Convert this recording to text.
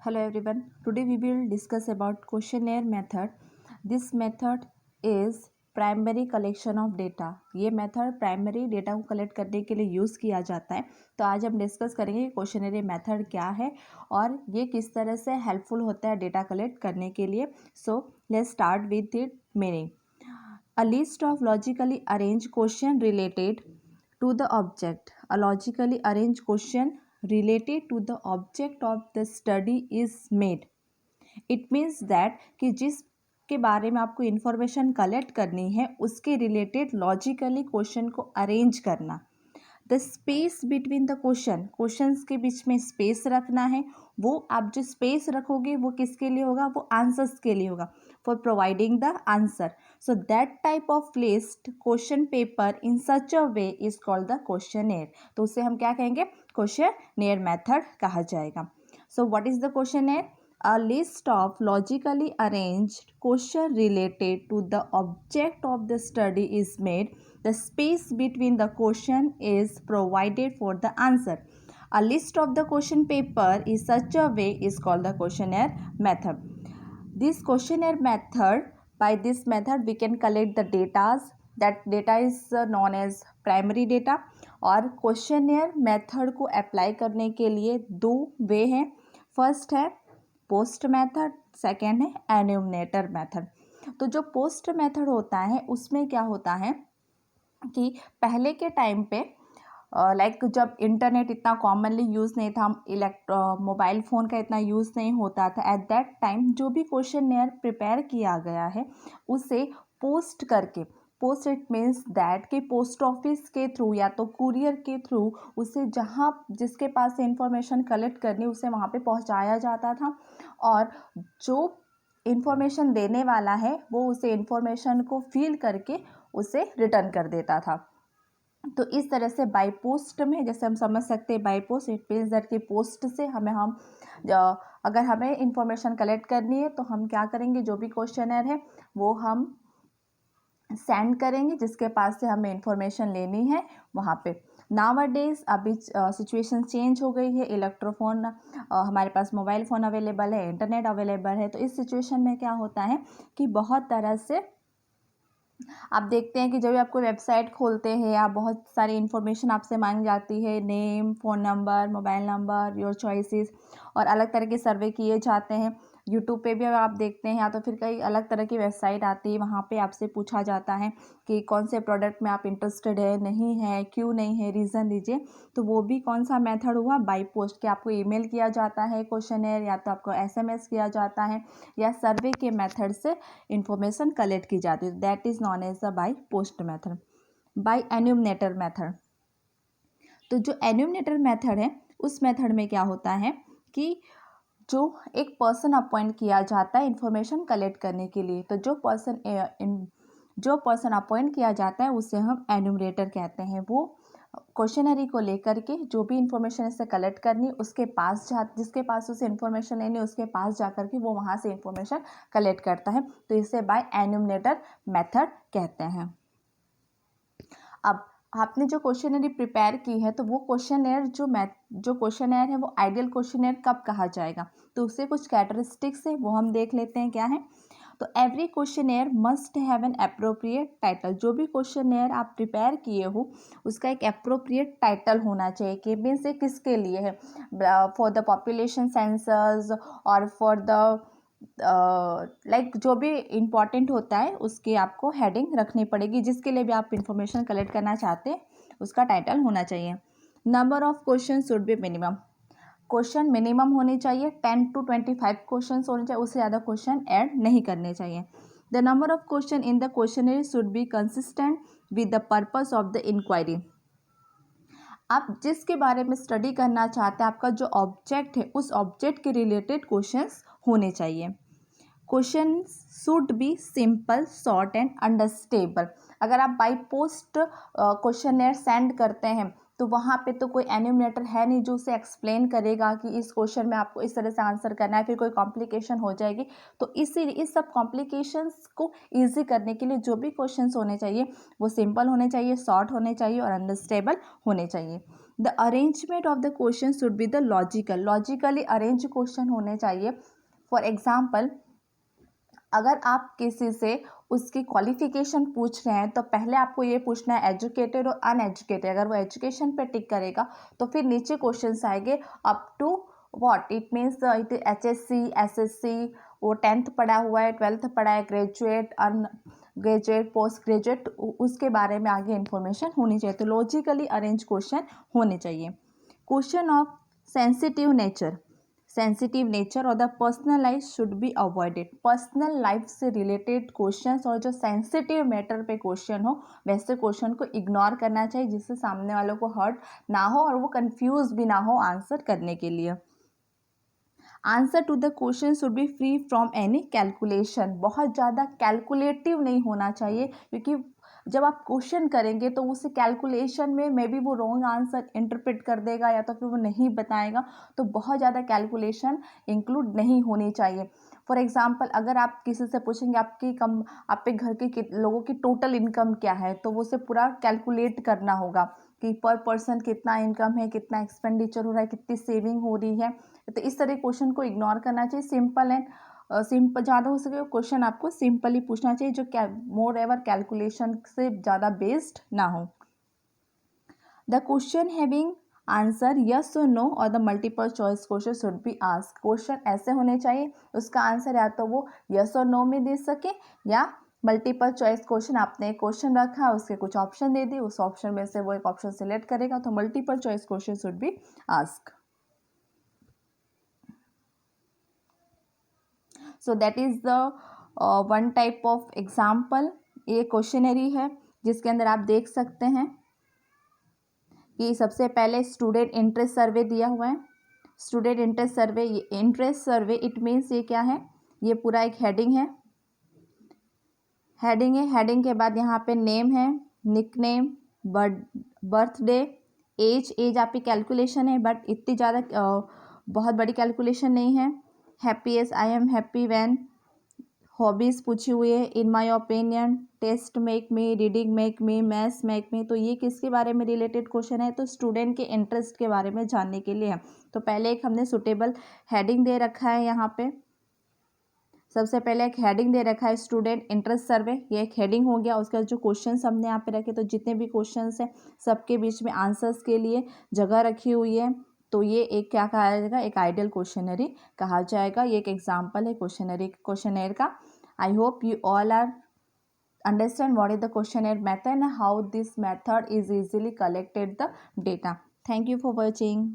Hello everyone. Today we will discuss about questionnaire method. This method is primary collection of data. ये method primary data को collect करने के लिए use किया जाता है. तो आज हम डिस्कस करेंगे क्वेश्चनरी मेथड क्या है और ये किस तरह से हेल्पफुल होता है डेटा कलेक्ट करने के लिए. So let's start with it meaning. A list of logically arrange question related to the object. A logically arranged question related to the object of the study is made. It means that कि जिसके बारे में आपको information collect करनी है उसके related logically question को arrange करना. The space between the questions के बीच में स्पेस रखना है. वो आप जो स्पेस रखोगे वो किसके लिए होगा? वो आंसर्स के लिए होगा, for providing the answer. So that type of list question paper in such a way is called the questionnaire. तो उसे हम क्या कहेंगे? क्वेश्चनेयर मेथड कहा जाएगा. So what is the questionnaire? A list of logically arranged question related to the object of the study is made. The space between the question is provided for the answer. A list of the question paper in such a way is called the questionnaire method. This questionnaire method, by this method we can collect the data. That data is known as primary data. और questionnaire method को apply करने के लिए दो वे हैं. First है post method, second है enumerator method. तो जो पोस्ट मेथड होता है उसमें क्या होता है कि पहले के टाइम पे लाइक जब इंटरनेट इतना कॉमनली यूज़ नहीं था, मोबाइल फ़ोन का इतना यूज़ नहीं होता था, एट दैट टाइम जो भी क्वेश्चनेयर प्रिपेयर किया गया है उसे पोस्ट करके, पोस्ट इट मीन्स दैट कि पोस्ट ऑफिस के थ्रू या तो कुरियर के थ्रू उसे जहाँ जिसके पास से इंफॉर्मेशन कलेक्ट करनी उसे वहाँ पे पहुँचाया जाता था. और जो इंफॉर्मेशन देने वाला है वो उसे इंफॉर्मेशन को फिल करके उसे रिटर्न कर देता था. तो इस तरह से बाई पोस्ट में जैसे हम समझ सकते हैं, by post it means that कि पोस्ट से हम अगर हमें इंफॉर्मेशन कलेक्ट करनी है तो हम क्या करेंगे, जो भी क्वेश्चनर है वो हम सेंड करेंगे जिसके पास से हमें इंफॉर्मेशन लेनी है वहाँ पे. नाउअडेज अभी सिचुएशन चेंज हो गई है, इलेक्ट्रोफोन हमारे पास मोबाइल फ़ोन अवेलेबल है, इंटरनेट अवेलेबल है. तो इस सिचुएशन में क्या होता है कि बहुत तरह से आप देखते हैं कि जब भी आपको वेबसाइट खोलते हैं या बहुत सारी इन्फॉर्मेशन आपसे मांगी जाती है, name, phone number, mobile number, your choices, और अलग तरह के सर्वे किए जाते हैं. यूट्यूब पे भी आप देखते हैं या तो फिर कई अलग तरह की वेबसाइट आती है, वहाँ पे आपसे पूछा जाता है कि कौन से प्रोडक्ट में आप इंटरेस्टेड है, नहीं है, क्यों नहीं है, रीज़न दीजिए. तो वो भी कौन सा मेथड हुआ? By post. कि आपको ईमेल किया जाता है क्वेश्चनेयर, या तो आपको एसएमएस किया जाता है, या सर्वे के मेथड से इंफॉर्मेशन कलेक्ट की जाती है. That is known as the by post method. By enumerator method. तो जो एन्यूमरेटर मेथड है उस मेथड में क्या होता है कि जो एक पर्सन अपॉइंट किया जाता है इंफॉर्मेशन कलेक्ट करने के लिए. तो जो पर्सन अपॉइंट किया जाता है उसे हम एन्यूमरेटर कहते हैं. वो क्वेश्चनरी को लेकर के जो भी इंफॉर्मेशन इससे कलेक्ट करनी उसके पास जिसके पास उसे इंफॉर्मेशन लेनी उसके पास जाकर के वो वहाँ से इंफॉर्मेशन कलेक्ट करता है. तो इसे बाय एन्यूमरेटर मेथड कहते हैं. अब आपने जो क्वेश्चनरी प्रिपेयर की है तो वो क्वेश्चनर जो क्वेश्चनर है वो आइडियल क्वेश्चनर कब कहा जाएगा? तो उससे कुछ कैरेक्टरिस्टिक्स है वो हम देख लेते हैं क्या है. तो every questionnaire must have an appropriate title. जो भी क्वेश्चनर आप प्रिपेयर किए हो उसका एक अप्रोप्रिएट टाइटल होना चाहिए कि मीन्स ये किसके लिए है, फॉर द पॉपुलेशन सेंसस और फॉर द लाइक जो भी इम्पॉर्टेंट होता है उसकी आपको हेडिंग रखनी पड़ेगी. जिसके लिए भी आप इंफॉर्मेशन कलेक्ट करना चाहते हैं उसका टाइटल होना चाहिए. Number of question should B minimum. Question minimum होने चाहिए, 10 to 25 क्वेश्चन होने चाहिए, उससे ज़्यादा क्वेश्चन ऐड नहीं करने चाहिए. The number of question in the questionnaire should be consistent with the purpose of the inquiry. आप जिसके बारे में स्टडी करना चाहते हैं आपका जो ऑब्जेक्ट है उस ऑब्जेक्ट के रिलेटेड क्वेश्चंस होने चाहिए. Question should B simple, short and understandable. अगर आप बाई पोस्ट क्वेश्चनर सेंड करते हैं तो वहाँ पे तो कोई एन्यूमरेटर है नहीं जो उसे एक्सप्लेन करेगा कि इस क्वेश्चन में आपको इस तरह से आंसर करना है, फिर कोई कॉम्प्लिकेशन हो जाएगी. तो इसीलिए इस सब कॉम्प्लिकेशंस को ईजी करने के लिए जो भी क्वेश्चंस होने चाहिए वो सिंपल होने चाहिए, शॉर्ट होने चाहिए और अंडरस्टेबल होने चाहिए. The arrangement of the question should be the logically arrange question होने चाहिए. फॉर एग्जाम्पल, अगर आप किसी से उसकी क्वालिफिकेशन पूछ रहे हैं तो पहले आपको ये पूछना है एजुकेटेड और अनएजुकेटेड. अगर वो एजुकेशन पे टिक करेगा तो फिर नीचे क्वेश्चंस आएंगे up to what. It means it HSC SSC, वो 10th पढ़ा हुआ है, 12th पढ़ा है, ग्रेजुएट, अन ग्रेजुएट, पोस्ट ग्रेजुएट, उसके बारे में आगे इन्फॉर्मेशन होनी चाहिए. तो लॉजिकली अरेंज क्वेश्चन होने चाहिए. क्वेश्चन ऑफ सेंसिटिव नेचर और the personal life should be avoided. Personal life से रिलेटेड क्वेश्चंस और जो सेंसिटिव मैटर पे क्वेश्चन हो वैसे क्वेश्चन को इग्नोर करना चाहिए, जिससे सामने वालों को हर्ट ना हो और वो कंफ्यूज भी ना हो आंसर करने के लिए. Answer to the question should be free from any calculation. बहुत ज़्यादा कैलकुलेटिव नहीं होना चाहिए, क्योंकि जब आप क्वेश्चन करेंगे तो उस कैलकुलेशन में मे बी वो रॉन्ग आंसर इंटरप्रेट कर देगा या तो फिर वो नहीं बताएगा. तो बहुत ज़्यादा कैलकुलेशन इंक्लूड नहीं होनी चाहिए. फॉर एग्जाम्पल, अगर आप किसी से पूछेंगे आपके घर के लोगों की टोटल इनकम क्या है, तो वो उसे पूरा कैलकुलेट करना होगा कि पर पर्सन कितना इनकम है, कितना एक्सपेंडिचर हो रहा है, कितनी सेविंग हो रही है. तो इस तरह क्वेश्चन को इग्नोर करना चाहिए. सिंपल एंड सिंपल ज़्यादा हो सके क्वेश्चन आपको सिंपली पूछना चाहिए, जो मोर एवर कैलकुलेशन से ज़्यादा बेस्ड ना हो. The question having answer yes और नो और the multiple choice question should be ask. Question ऐसे होने चाहिए उसका आंसर या तो वो यस और नो में दे सके, या मल्टीपल चॉइस क्वेश्चन, आपने एक क्वेश्चन रखा उसके कुछ ऑप्शन दे दिए, उस ऑप्शन में से वो एक ऑप्शन सिलेक्ट करेगा, तो multiple choice question should be ask. So that is the one type of example. ये क्वेश्चनरी है जिसके अंदर आप देख सकते हैं कि सबसे पहले स्टूडेंट इंटरेस्ट सर्वे दिया हुआ है. स्टूडेंट इंटरेस्ट सर्वे, ये इंटरेस्ट सर्वे इट मीन्स ये क्या है, ये पूरा एक हेडिंग है. हेडिंग के बाद यहाँ पे नेम है, निकनेम, बर्थडे, एज आपकी कैलकुलेशन है बट इतनी ज़्यादा बहुत बड़ी कैलकुलेशन नहीं है. Happiest, I am happy when. Hobbies पूछी हुई है, in my opinion, test make me, reading make me, maths make me. तो ये किसके बारे में रिलेटेड क्वेश्चन है, तो स्टूडेंट के इंटरेस्ट के बारे में जानने के लिए है. तो पहले एक हमने सुटेबल हेडिंग दे रखा है. यहाँ पे सबसे पहले एक हेडिंग दे रखा है स्टूडेंट इंटरेस्ट सर्वे, ये एक हेडिंग हो गया. उसके बाद जो क्वेश्चन हमने यहाँ पे रखे, तो जितने भी क्वेश्चन हैं सबके बीच में आंसर्स के लिए जगह रखी हुई है. तो ये एक क्या कहा जाएगा, एक आइडियल क्वेश्चनरी कहा जाएगा. ये एक एग्जाम्पल है क्वेश्चनर का. I hope you all are understand what is the questionnaire method and how this method is easily collected the data. Thank you for watching.